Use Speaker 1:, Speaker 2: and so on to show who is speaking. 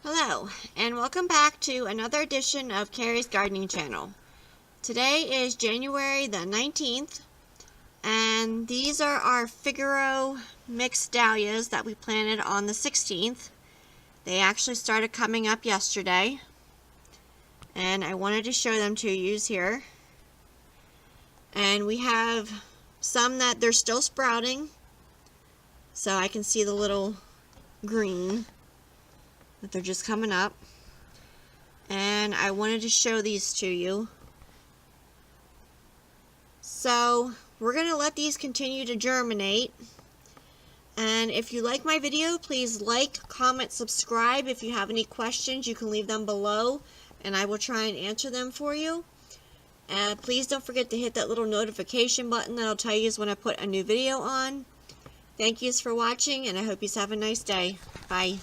Speaker 1: Hello, and welcome back to another edition of Carrie's Gardening Channel. Today is January the 19th, and these are our Figaro mixed dahlias that we planted on the 16th. They actually started coming up yesterday, and I wanted to show them to you here. And we have some that they're still sprouting, so I can see the little green that they're just coming up, and I wanted to show these to you. So we're gonna let these continue to germinate, and if you like my video, please like, comment, subscribe. If you have any questions, you can leave them below and I will try and answer them for you. And please don't forget to hit that little notification button that'll tell you when I put a new video on. Thank yous for watching, and I hope you have a nice day. Bye.